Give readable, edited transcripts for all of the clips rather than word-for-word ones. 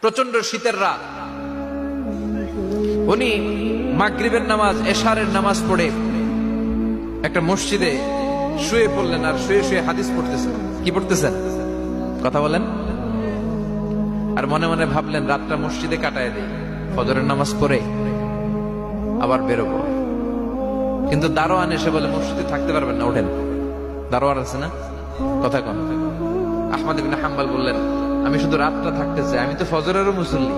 প্রচন্ড শীতের রাত। উনি মাগরিবের নামাজ, এশারের নামাজ পড়ে একটা মসজিদে শুয়ে পড়লেন, আর শুয়ে শুয়ে হাদিস পড়তেছেন। কি পড়তেছেন? কথা বলেন। আর মনে মনে ভাবলেন রাতটা মসজিদে কাটায় দেই, ফজরের নামাজ পড়ে আবার বেরোবো। কিন্তু দারোয়ান এসে বলে মসজিদে থাকতে পারবেন না, ওঠেন। দারোয়ান আছে না, কথা কন। আহমদ ইবনে হাম্বল বললেন, আমি শুধু রাতটা থাকতে চাই, আমি তো ফজরেরও মুসল্লি,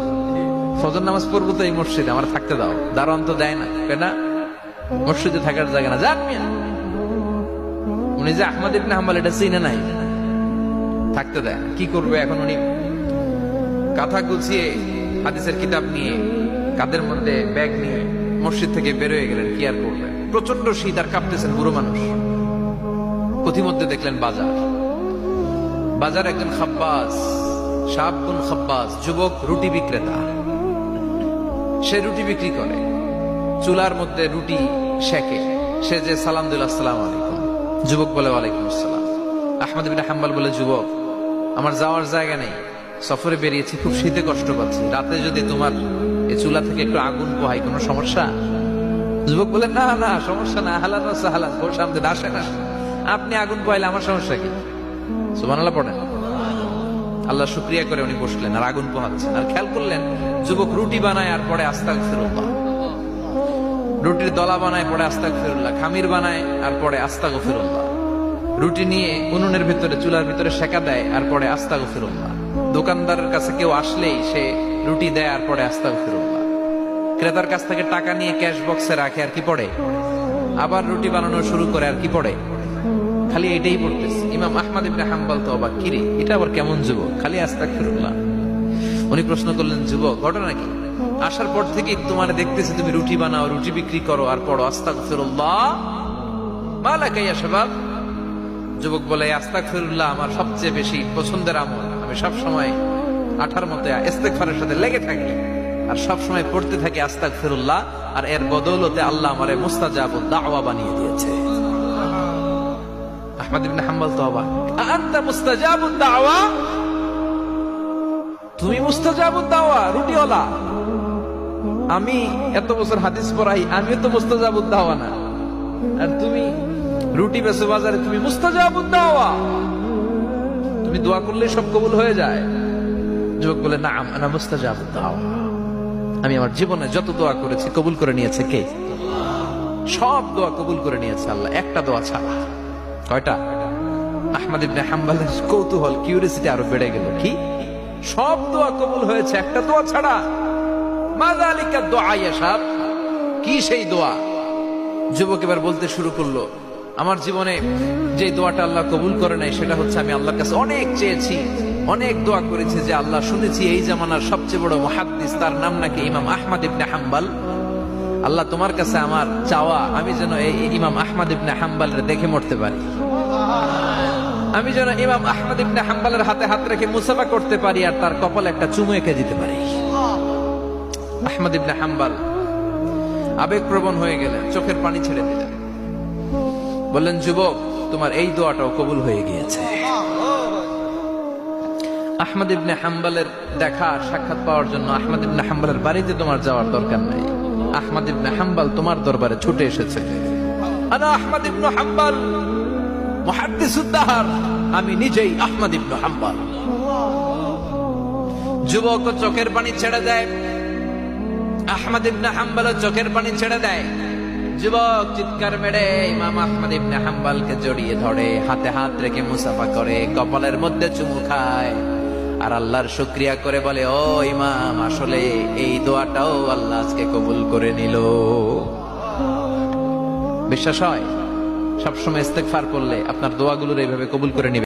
ফজর নামাজ পড়বো তো এই মসজিদে, আমার থাকতে দাও। দারোয়ান তো দেয় না, কেনা মসজিদে থাকার জায়গা না, যান মিয়া। উনি যে আহমদ ইবনে হাম্বল এটা চিনে নাই, থাকতে দেয়। কি করবে এখন? উনি কাঁথা গুছিয়ে হাদিসের কিতাব নিয়ে কাঁধের মধ্যে ব্যাগ নিয়ে মসজিদ থেকে বেরোয় গেলেন। কি আর করবেন, প্রচন্ড শীত, আর কাঁপতেছেন বুড়ো মানুষ। পথিমধ্যে দেখলেন বাজার। বাজার একজন খাব্বাস, শাবুন খাব্বাস, যুবক রুটি বিক্রেতা। সে রুটি বিক্রি করে, চুলার মধ্যে রুটি সেকে। সে যে সালাম দিল, আসসালামু আলাইকুম। যুবক বলে, ওয়ালাইকুম আসসালাম। আহমদ ইবনে হাম্বল বলে, যুবক আমার যাওয়ার জায়গা নেই, সফরে বেরিয়েছি, খুব শীতে কষ্ট পাচ্ছি, রাতে যদি তোমার এই চুলা থেকে একটু আগুন পোহাই কোনো সমস্যা? যুবক বলে, না না সমস্যা না, হালাল সাহালাল, ওর সামনে আসে না, আপনি আগুন পোহাইলে আমার সমস্যা কি? সুবহানাল্লাহ পড়েন। আল্লাহ শুকরিয়া করে উনি বসলেন আর আগুন পোহাচ্ছেন। আর খেয়াল করলেন যুবক রুটি বানায় আর পরে আস্তাগফিরুল্লাহ, রুটির দলা বানায় পরে আস্তাগফিরুল্লাহ, খামির বানায় আর পরে আস্তাগফিরুল্লাহ, রুটি নিয়ে উনুনের ভিতরে চুলার ভিতরে সেকা দেয় আর পরে আস্তাগফিরুল্লাহ, দোকানদারের কাছে কেউ আসলেই সে রুটি দেয় আর পরে আস্তাগফিরুল্লাহ, ক্রেতার কাছ থেকে টাকা নিয়ে ক্যাশ বক্সে রাখে আর কি পড়ে, আবার রুটি বানানো শুরু করে আর কি পড়ে, খালি এটাই পড়তেছে। ইমাম আহমদ ইবনে হাম্বল তো অবাক, কিরে এটা আবার কেমন যুবক, খালি আস্তাগফিরুল্লাহ। উনি প্রশ্ন করলেন, যুবক ঘটনা কি? আসার পর থেকে তোমার দেখতেছি তুমি রুটি বানাও, রুটি বিক্রি করো আর পড়ো আস্তাগফিরুল্লাহ, মালাকা ইয়া শাবাব? যুবক বলে, আস্তাগফিরুল্লাহ আমার সবচেয়ে বেশি পছন্দের আমল, আমি সব সময় আঠার মতো ইস্তেগফারের সাথে লেগে থাকি আর সব সময় পড়তে থাকি আস্তাগফিরুল্লাহ, আর এর বদৌলতে আল্লাহ আমারে মুস্তাজাবুদ দাওয়া বানিয়ে দিয়েছে। আহমদ ইবনে হাম্বল তো অবাক, আনতা মুস্তাজাবুদ দাওয়া? তুমি মুস্তাজাবুদ দাওয়া, রুটিওয়ালা? আমি এত বছর হাদিস পড়াই, আমিও তো মুস্তাজাবুদ দাওয়া না, আর তুমি রুটি বেচো বাজারে, তুমি মুস্তাজাবুদ দাওয়া? তুমি দোয়া করলে সব কবুল হয়ে যায়? যুবক বলে, নাম আনা মুস্তাজাবুদ দাওয়া, আমি আমার জীবনে যত দোয়া করেছি কবুল করে নিয়েছে কে? সব দোয়া কবুল করে নিয়েছে আল্লাহ, একটা দোয়া ছাড়া। কয়টা? আহমদ ইবনে হাম্বলের কৌতূহল, কিউরিয়াসিটি আরো বেড়ে গেল। কি? সব দোয়া কবুল হয়েছে, একটা দোয়া ছাড়া? মা যালিকা দুআ ইয়া শাব, কি সেই দোয়া? যুবক এবার বলতে শুরু করলো, আমার জীবনে যে দোয়াটা আল্লাহ কবুল করে নাই সেটা হচ্ছে, আমি আল্লাহর কাছে অনেক চেয়েছি, অনেক দোয়া করেছি যে আল্লাহ, শুনেছি এই জামানার সবচেয়ে বড় মুহাদ্দিস, তার নাম নাকি ইমাম আহমদ ইবনে হাম্বল। আল্লাহ তোমার কাছে আমার চাওয়া, আমি যেন এই ইমাম আহমদ ইবনে হাম্বলের দেখে মরতে পারি, আমি যেন ইমাম আহমদ ইবনে হাম্বলের হাতে হাত রেখে মুসাফা করতে পারি আর তার কপালে একটা চুমু এঁকে দিতে পারি। আহমদ ইবনে হাম্বল আবেগপ্রবণ হয়ে গেলেন, চোখের পানি ছেড়ে দিলেন, বললেন, যুবক তোমার এই দোয়াটাও কবুল হয়ে গিয়েছে। আহমদ ইবনে হাম্বলের দেখা সাক্ষাৎ পাওয়ার জন্য আহমদ ইবনে হাম্বলের বাড়িতে তোমার যাওয়ার দরকার নাই, আহমদ ইবনে হাম্বল তোমার দরবারে ছুটে এসেছে। আনা আহমদ ইবনে হাম্বল মুহাদ্দিসুদ দাহর, আমি নিজেই আহমদ ইবনে হাম্বল। যুবক চোখের পানি ছেড়ে দেয়, আহমদ ইবনে হাম্বল চোখের পানি ছেড়ে দেয়। যুবক চিৎকার মেরে ইমাম আহমদ ইবনে হাম্বলকে জড়িয়ে ধরে, হাতে হাত রেখে মুসাফা করে, কপালের মধ্যে চুমু খায় আর আল্লাহর শুকরিয়া করে বলে, ও ইমাম, আসলে এই দোয়াটাও আল্লাহ আজকে কবুল করে নিল। বিশ্বাস হয়? সবসময় ইস্তেগফার করলে আপনার দোয়াগুলোর এইভাবে কবুল করে নিবে।